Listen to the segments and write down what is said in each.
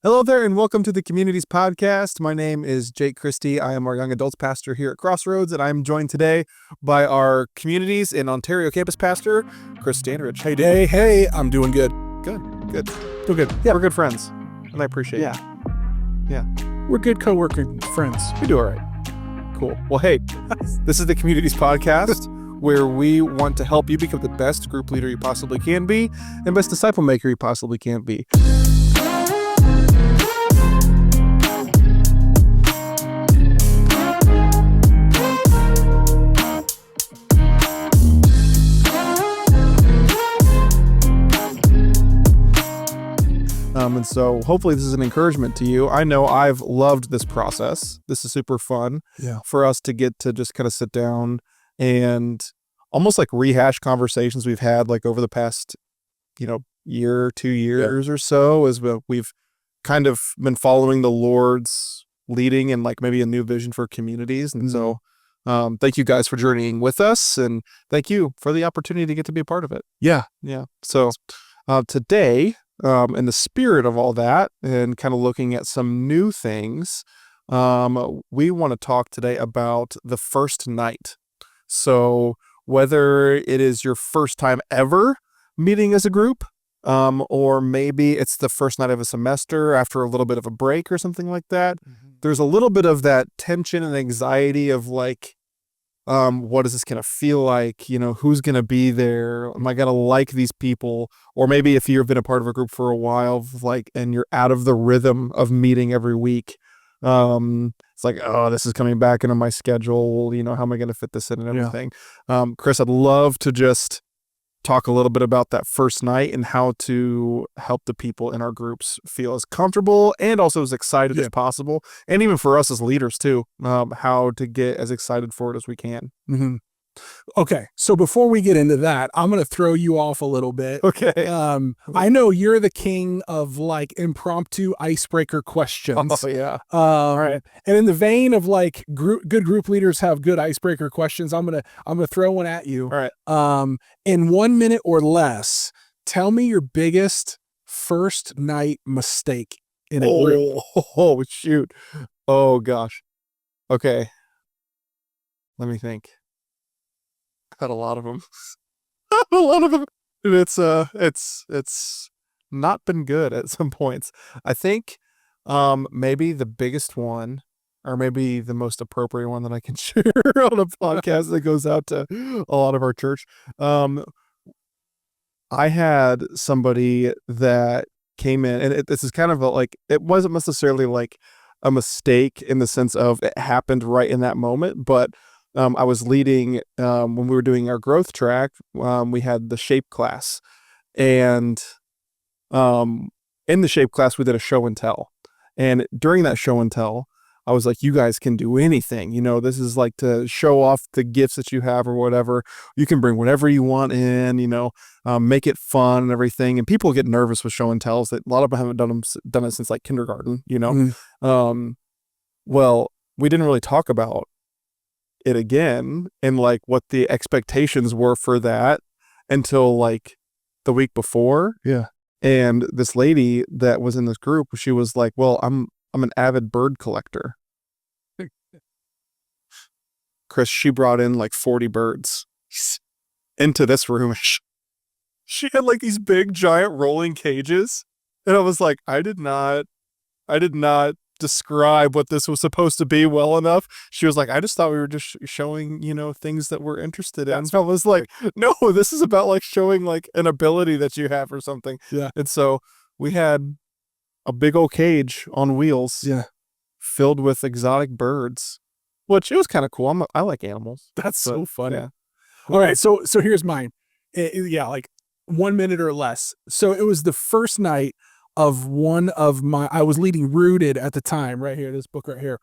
Hello there, and welcome to the Communities podcast. My name is Jake Christie. I am our young adults pastor here at Crossroads, and I'm joined today by our Communities in Ontario campus pastor, Chris Standridge. Hey, Day. Hey, I'm doing good. Good. Doing good. Yeah, we're good friends, and I appreciate it. Yeah. We're good co-worker friends. We do all right. Cool. Well, hey, this is the Communities podcast, where we want to help you become the best group leader you possibly can be and best disciple maker you possibly can be. And so hopefully this is an encouragement to you. I know I've loved this process. This is super fun for us to get to just kind of sit down and almost like rehash conversations we've had like over the past, year, 2 years or so, as we've kind of been following the Lord's leading and like maybe a new vision for communities. And so thank you guys for journeying with us, and thank you for the opportunity to get to be a part of it. Yeah. So today, in the spirit of all that and kind of looking at some new things, we want to talk today about the first night. So whether it is your first time ever meeting as a group, or maybe it's the first night of a semester after a little bit of a break or something like that, there's a little bit of that tension and anxiety of like, what is this going to feel like? Who's going to be there? Am I going to like these people? Or maybe if you've been a part of a group for a while, and you're out of the rhythm of meeting every week, it's like, oh, this is coming back into my schedule. How am I going to fit this in and everything? Chris, I'd love to just talk a little bit about that first night and how to help the people in our groups feel as comfortable and also as excited as possible. And even for us as leaders too, how to get as excited for it as we can. Mm-hmm. Okay. So before we get into that, I'm going to throw you off a little bit. Okay. I know you're the king of like impromptu icebreaker questions. Oh yeah. All right. And in the vein of like good group leaders have good icebreaker questions, I'm going to throw one at you. All right. In 1 minute or less, tell me your biggest first night mistake in a group. Oh, shoot. Oh gosh. Okay. Let me think. Had a lot of them. And it's not been good at some points. I think maybe the biggest one, or maybe the most appropriate one that I can share on a podcast that goes out to a lot of our church. I had somebody that came in, and this is kind of it wasn't necessarily like a mistake in the sense of it happened right in that moment, but I was leading when we were doing our growth track. We had the shape class, and in the shape class we did a show and tell. And during that show and tell, I was like, you guys can do anything. This is like to show off the gifts that you have or whatever. You can bring whatever you want in. Make it fun and everything. And people get nervous with show and tells. That a lot of them haven't done it since like kindergarten. Well, we didn't really talk about it again and like what the expectations were for that until like the week before. Yeah. And this lady that was in this group, she was like, well, I'm an avid bird collector. Chris, she brought in like 40 birds into this room. She had like these big giant rolling cages. And I was like, I did not describe what this was supposed to be well enough. She was like, I just thought we were just showing, things that we're interested in. So I was like, no, this is about like showing like an ability that you have or something. Yeah. And so we had a big old cage on wheels, filled with exotic birds, which it was kind of cool. I like animals. That's so funny. Yeah. All right. So here's mine. Like 1 minute or less. So it was the first night of I was leading Rooted at the time, right here, this book right here.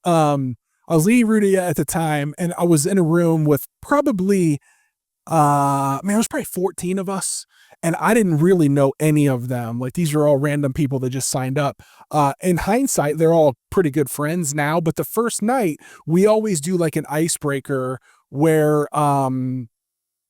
I was leading Rooted at the time, and I was in a room with probably, it was probably 14 of us, and I didn't really know any of them. Like, these are all random people that just signed up. In hindsight, they're all pretty good friends now, but the first night, we always do like an icebreaker where,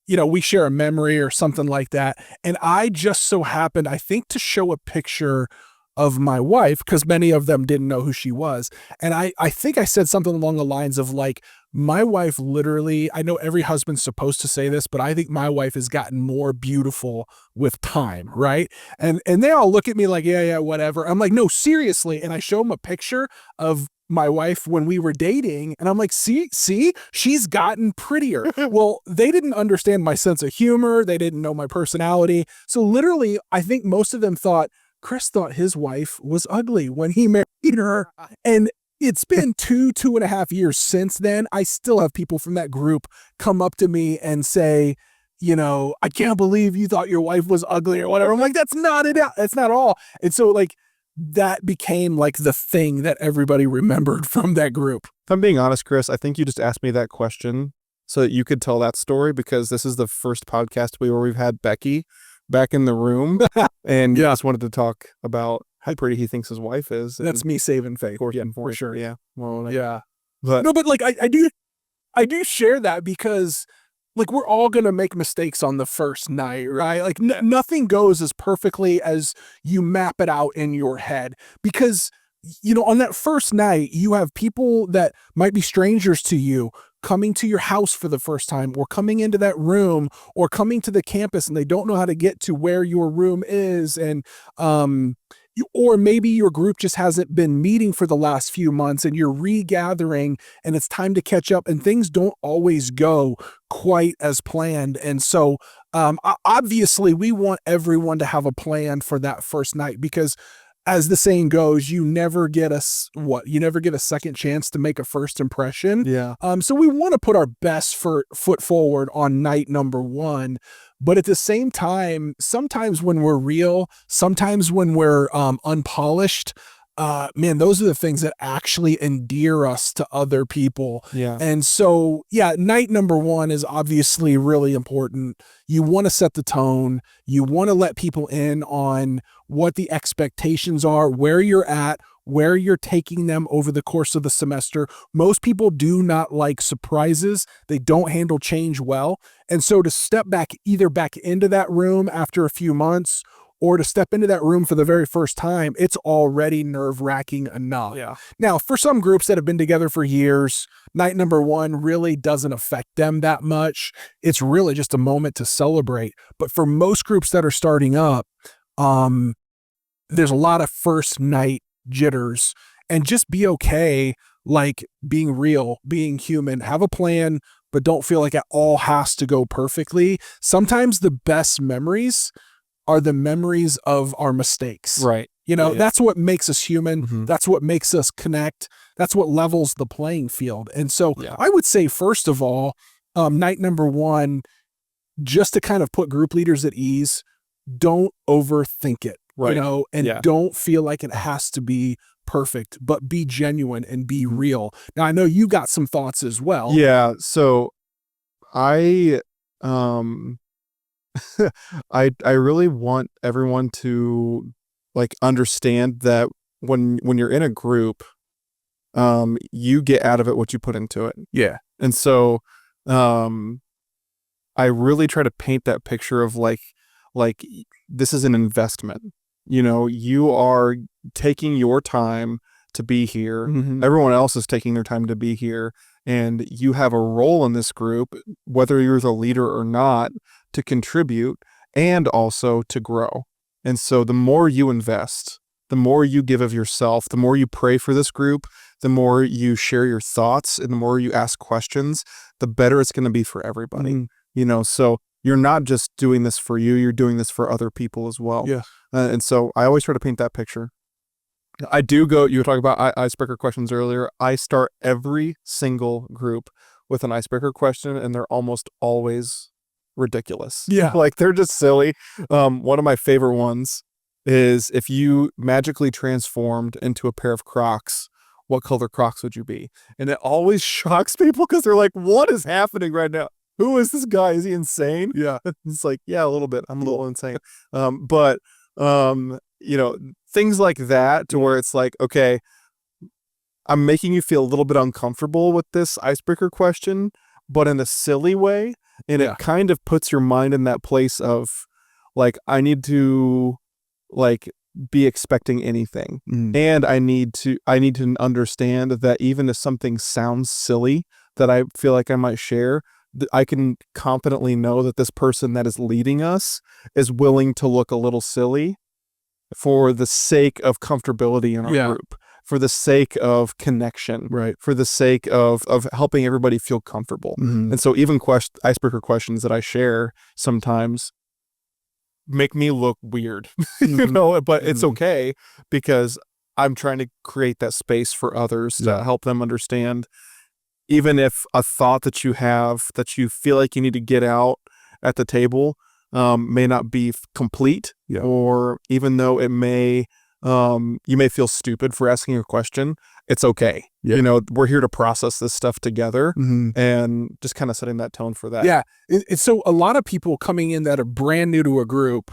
we share a memory or something like that. And I just so happened, I think, to show a picture of my wife, because many of them didn't know who she was. And I think I said something along the lines of like, my wife literally, I know every husband's supposed to say this, but I think my wife has gotten more beautiful with time, right? And they all look at me like, yeah, whatever. I'm like, no, seriously. And I show them a picture of my wife when we were dating, and I'm like, see, she's gotten prettier. Well, they didn't understand my sense of humor. They didn't know my personality. So literally, I think most of them thought Chris thought his wife was ugly when he married her. And it's been 2.5 years since then. I still have people from that group come up to me and say, I can't believe you thought your wife was ugly or whatever. I'm like, that's not it. That's not all. And so like, that became like the thing that everybody remembered from that group. If I'm being honest, Chris, I think you just asked me that question so that you could tell that story, because this is the first podcast where we've had Becky back in the room and just wanted to talk about how pretty he thinks his wife is. That's me saving face. For sure. Yeah. Well, but no, but like I do share that because like we're all going to make mistakes on the first night, right? Like nothing goes as perfectly as you map it out in your head, because, on that first night, you have people that might be strangers to you coming to your house for the first time, or coming into that room, or coming to the campus, and they don't know how to get to where your room is. And, or maybe your group just hasn't been meeting for the last few months and you're regathering and it's time to catch up, and things don't always go quite as planned. And so obviously we want everyone to have a plan for that first night, because as the saying goes, you never get a second chance to make a first impression. Yeah. So we want to put our best foot forward on night number one. But at the same time, sometimes when we're real, sometimes when we're unpolished, man, those are the things that actually endear us to other people. Yeah. And so, night number one is obviously really important. You want to set the tone. You want to let people in on what the expectations are, where you're at, where you're taking them over the course of the semester. Most people do not like surprises. They don't handle change well. And so to step back into that room after a few months, or to step into that room for the very first time, it's already nerve-wracking enough. Yeah. Now, for some groups that have been together for years, night number one really doesn't affect them that much. It's really just a moment to celebrate. But for most groups that are starting up, there's a lot of first night jitters, and just be okay, like being real, being human, have a plan, but don't feel like it all has to go perfectly. Sometimes the best memories are the memories of our mistakes. Right. That's what makes us human. Mm-hmm. That's what makes us connect. That's what levels the playing field. And so I would say, first of all, night number one, just to kind of put group leaders at ease, don't overthink it. Right. And don't feel like it has to be perfect, but be genuine and be real. Now, I know you got some thoughts as well. Yeah. So I I really want everyone to like understand that when you're in a group, you get out of it what you put into it. Yeah. And so I really try to paint that picture of like this is an investment. You are taking your time to be here. Mm-hmm. Everyone else is taking their time to be here. And you have a role in this group, whether you're the leader or not, to contribute and also to grow. And so the more you invest, the more you give of yourself, the more you pray for this group, the more you share your thoughts, and the more you ask questions, the better it's going to be for everybody. Mm-hmm. So you're not just doing this for you, you're doing this for other people as well. Yeah. And so I always try to paint that picture. I do go, you were talking about icebreaker questions earlier. I start every single group with an icebreaker question, and they're almost always ridiculous. Yeah. Like they're just silly. One of my favorite ones is, if you magically transformed into a pair of Crocs, what color Crocs would you be? And it always shocks people because they're like, what is happening right now? Who is this guy? Is he insane? Yeah. It's like, yeah, a little bit. I'm a little insane. But things like that, to where it's like, okay, I'm making you feel a little bit uncomfortable with this icebreaker question, but in a silly way. And it kind of puts your mind in that place of like, I need to like be expecting anything. And I need to understand that even if something sounds silly that I feel like I might share, I can confidently know that this person that is leading us is willing to look a little silly for the sake of comfortability in our group, for the sake of connection, for the sake of helping everybody feel comfortable. And so even icebreaker questions that I share sometimes make me look weird, but it's okay, because I'm trying to create that space for others to help them understand. Even if a thought that you have that you feel like you need to get out at the table may not be complete, or even though it may, you may feel stupid for asking a question, it's okay. We're here to process this stuff together, and just kind of setting that tone for that. Yeah. So a lot of people coming in that are brand new to a group,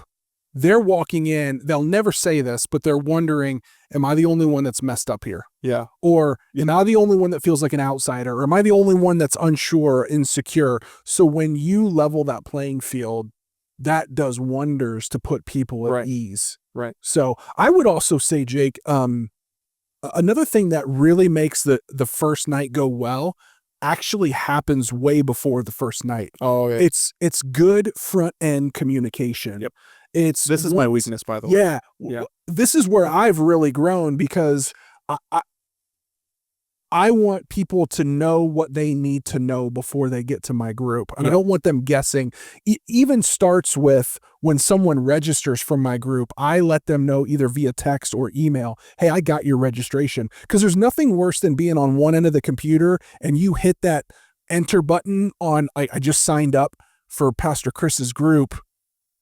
they're walking in, they'll never say this, but they're wondering, am I the only one that's messed up here? Yeah. Or am I the only one that feels like an outsider? Or am I the only one that's unsure, insecure? So when you level that playing field, that does wonders to put people at ease. Right. So I would also say, Jake, another thing that really makes the first night go well actually happens way before the first night. Oh, yeah. It's good front end communication. Yep. This is my weakness, by the way. Yeah. This is where I've really grown, because I want people to know what they need to know before they get to my group. And I don't want them guessing. It even starts with when someone registers for my group, I let them know either via text or email, hey, I got your registration. Because there's nothing worse than being on one end of the computer and you hit that enter button on, I just signed up for Pastor Chris's group.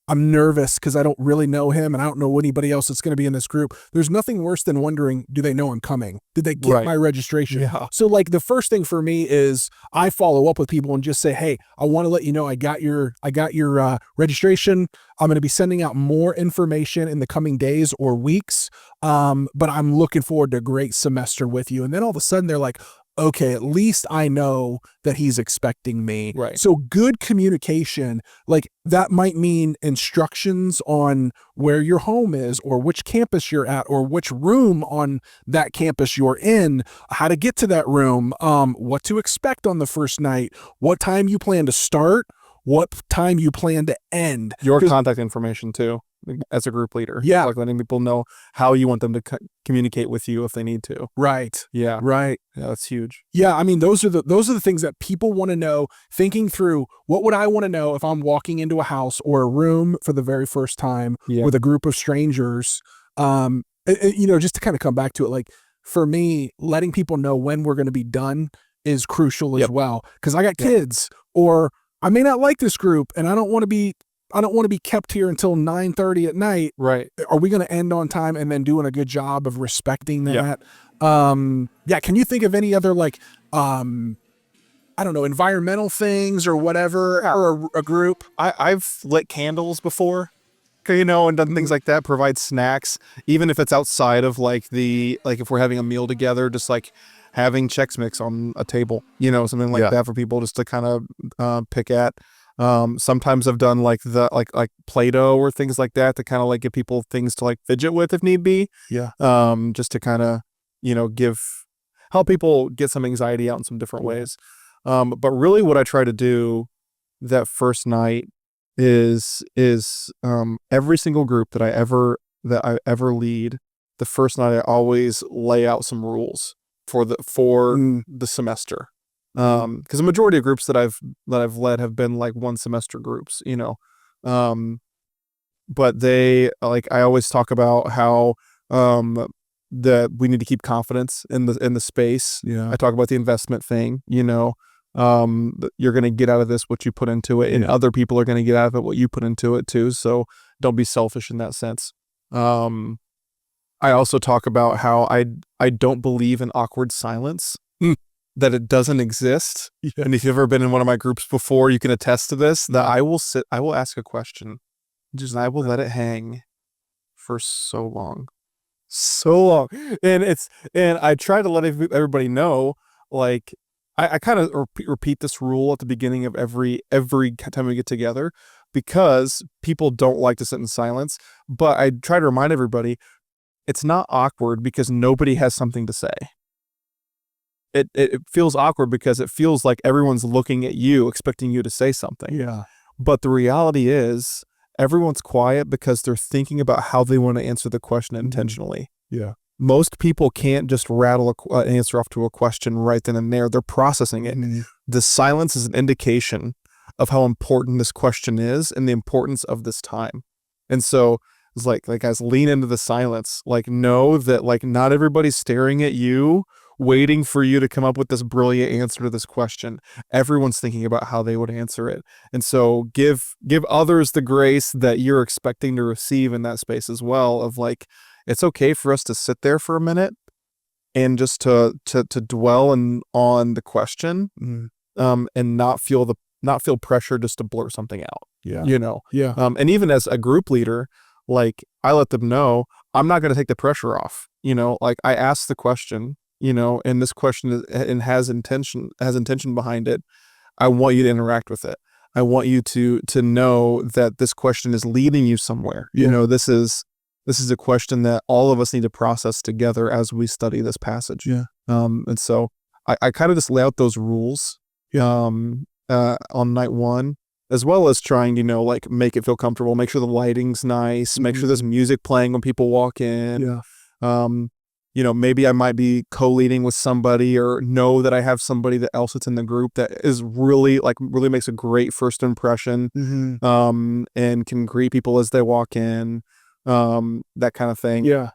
I'm nervous because I don't really know him and I don't know anybody else that's going to be in this group. There's nothing worse than wondering, do they know I'm coming? Did they get my registration? Yeah. So like the first thing for me is I follow up with people and just say, hey, I want to let you know I got your registration. I'm going to be sending out more information in the coming days or weeks. But I'm looking forward to a great semester with you. And then all of a sudden they're like, okay, at least I know that he's expecting me. Right. So good communication, like that might mean instructions on where your home is or which campus you're at or which room on that campus you're in, how to get to that room, what to expect on the first night, what time you plan to start, what time you plan to end. Your contact information too, as a group leader. Yeah. Like letting people know how you want them to communicate with you if they need to. Right. Yeah. Right. Yeah, that's huge. Yeah, I mean, those are the things that people want to know, thinking through what would I want to know if I'm walking into a house or a room for the very first time with a group of strangers. Just to kind of come back to it, like for me, letting people know when we're going to be done is crucial as well. Because I got kids, or I may not like this group and I don't want to be kept here until 9:30 at night. Right. Are we going to end on time and then doing a good job of respecting that? Can you think of any other I don't know, environmental things or whatever for a group? I've lit candles before, and done things like that, provide snacks, even if it's outside of if we're having a meal together, just like having Chex Mix on a table, something like that for people just to kind of pick at. Sometimes I've done like Play-Doh or things like that to kind of like give people things to like fidget with if need be. Yeah. Just to kind of, help people get some anxiety out in some different ways. But really what I try to do that first night is every single group that I ever lead, the first night I always lay out some rules for the semester. Because the majority of groups that I've led have been like one semester groups, but they I always talk about how that we need to keep confidence in the space. I talk about the investment thing, you're going to get out of this what you put into it, and other people are going to get out of it what you put into it too. So don't be selfish in that sense. I also talk about how I don't believe in awkward silence. That it doesn't exist. And if you've ever been in one of my groups before, you can attest to this, that I will ask a question, and I will let it hang for so long. And I try to let everybody know, I kind of repeat this rule at the beginning of every time we get together, because people don't like to sit in silence. But I try to remind everybody, it's not awkward because nobody has something to say. It feels awkward because it feels like everyone's looking at you, expecting you to say something. Yeah. But the reality is, everyone's quiet because they're thinking about how they want to answer the question intentionally. Yeah. Most people can't just rattle an answer off to a question right then and there. They're processing it. The silence is an indication of how important this question is and the importance of this time. And so it's like guys, lean into the silence. Like, know that like not everybody's staring at you, waiting for you to come up with this brilliant answer to this question. Everyone's thinking about how they would answer it. And so give others the grace that you're expecting to receive in that space as well, of like, it's okay for us to sit there for a minute and just to dwell on the question, and not feel pressure just to blurt something out. Yeah. Yeah. And even as a group leader, like, I let them know I'm not going to take the pressure off. Like, I ask the question, and this question has intention behind it. I want you to interact with it. I want you to know that this question is leading you somewhere. This is a question that all of us need to process together as we study this passage. Yeah. And so I kind of just lay out those rules on night one, as well as trying, like, make it feel comfortable, make sure the lighting's nice, make sure there's music playing when people walk in. Yeah. Maybe I might be co-leading with somebody, or know that I have somebody else that's in the group that is really makes a great first impression, and can greet people as they walk in. That kind of thing. Yeah.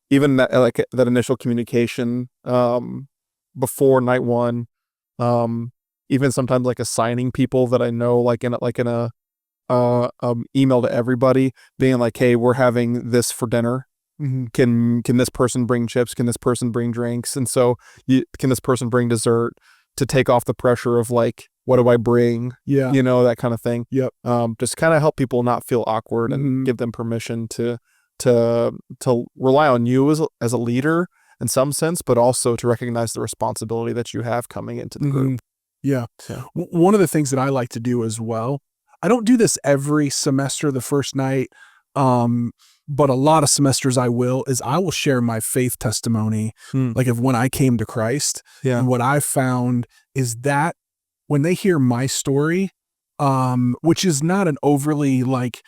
Even that initial communication before night one, even sometimes like assigning people that I know, like in a email to everybody, being like, hey, we're having this for dinner. Can this person bring chips? Can this person bring drinks? And so can this person bring dessert, to take off the pressure of like, what do I bring? Yeah. That kind of thing. Yep. Just kind of help people not feel awkward, and give them permission to rely on you as a leader in some sense, but also to recognize the responsibility that you have coming into the group. Yeah. One of the things that I like to do as well, I don't do this every semester the first night, but a lot of semesters I will share my faith testimony, like of when I came to Christ. Yeah. And what I've found is that when they hear my story, which is not an overly like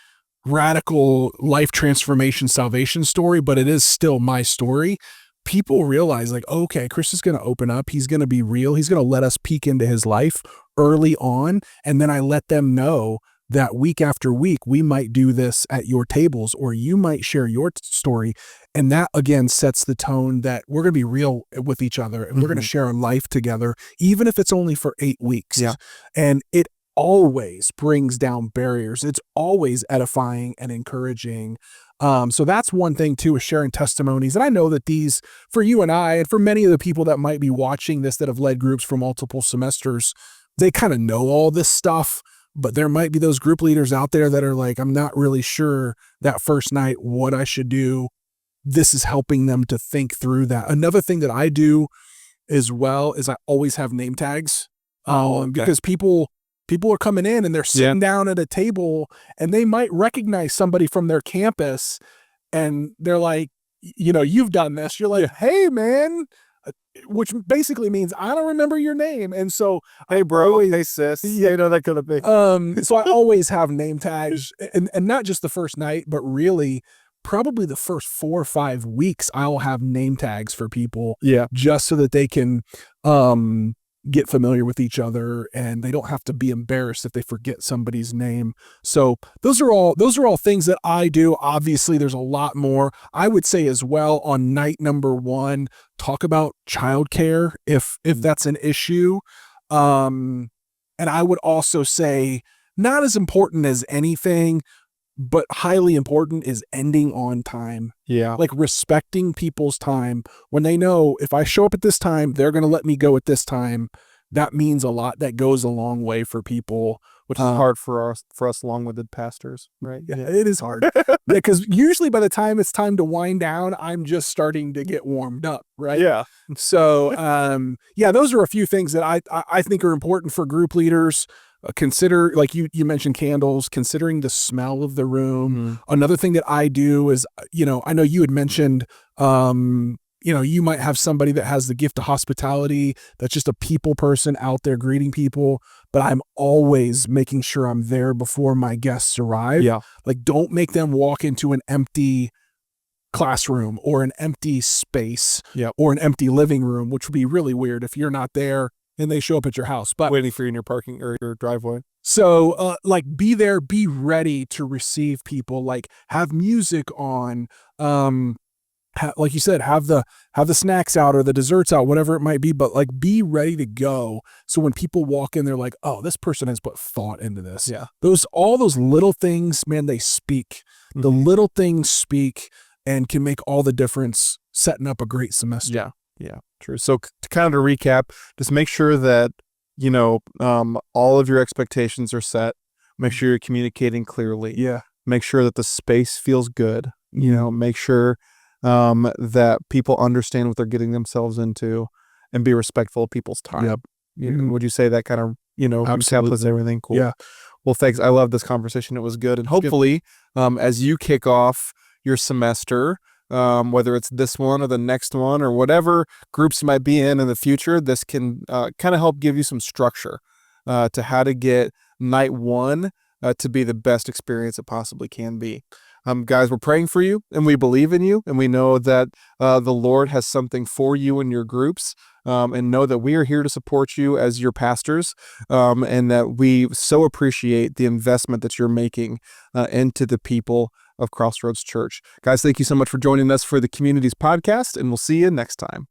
radical life transformation salvation story, but it is still my story, people realize like, okay, Chris is going to open up. He's going to be real. He's going to let us peek into his life early on. And then I let them know that week after week, we might do this at your tables, or you might share your story. And that again sets the tone that we're going to be real with each other, and we're going to share our life together, even if it's only for 8 weeks. Yeah. And it always brings down barriers. It's always edifying and encouraging. So that's one thing too, is sharing testimonies. And I know that these, for you and I, and for many of the people that might be watching this that have led groups for multiple semesters, they kind of know all this stuff. But there might be those group leaders out there that are like, I'm not really sure that first night what I should do. This is helping them to think through that. Another thing that I do as well is I always have name tags, because people are coming in and they're sitting down at a table, and they might recognize somebody from their campus, and they're like, you've done this. You're like, hey man, which basically means I don't remember your name. And so, hey bro, hey sis, that kind of thing. So I always have name tags, and not just the first night, but really probably the first 4 or 5 weeks, I'll have name tags for people, just so that they can get familiar with each other, and they don't have to be embarrassed if they forget somebody's name. So those are all things that I do. Obviously, there's a lot more. I would say as well, on night number 1, talk about childcare if that's an issue. And I would also say, not as important as anything, but highly important, is ending on time. Yeah. Like respecting people's time. When they know if I show up at this time, they're going to let me go at this time. That means a lot. That goes a long way for people. Which is hard for us long-winded pastors, right? Yeah, it is hard. Because usually by the time it's time to wind down, I'm just starting to get warmed up, right? Yeah. So, those are a few things that I think are important for group leaders. consider, like you mentioned candles, considering the smell of the room. Another thing that I do is, I know you had mentioned, you might have somebody that has the gift of hospitality, that's just a people person out there greeting people, but I'm always making sure I'm there before my guests arrive. Yeah. Like, don't make them walk into an empty classroom or an empty space or an empty living room, which would be really weird if you're not there and they show up at your house. But Waiting for you in your parking or your driveway. so, like, be there, be ready to receive people, like, have music on, like you said, have the snacks out or the desserts out, whatever it might be, but like, be ready to go. So when people walk in, they're like, oh, this person has put thought into this. Yeah. All those little things, man, they speak. The little things speak and can make all the difference setting up a great semester. Yeah. Yeah. True. So to kind of recap, just make sure that, all of your expectations are set. Make sure you're communicating clearly. Yeah. Make sure that the space feels good. Make sure that people understand what they're getting themselves into, and be respectful of people's time. Yep. Would you say that kind of, encapsulates everything? Cool. Yeah. Well, thanks. I love this conversation. It was good. And hopefully, as you kick off your semester, whether it's this one or the next one or whatever groups you might be in the future, this can kind of help give you some structure to how to get night one to be the best experience it possibly can be. Guys, we're praying for you, and we believe in you, and we know that the Lord has something for you in your groups, and know that we are here to support you as your pastors, and that we so appreciate the investment that you're making into the people of Crossroads Church. Guys, thank you so much for joining us for the Communities podcast, and we'll see you next time.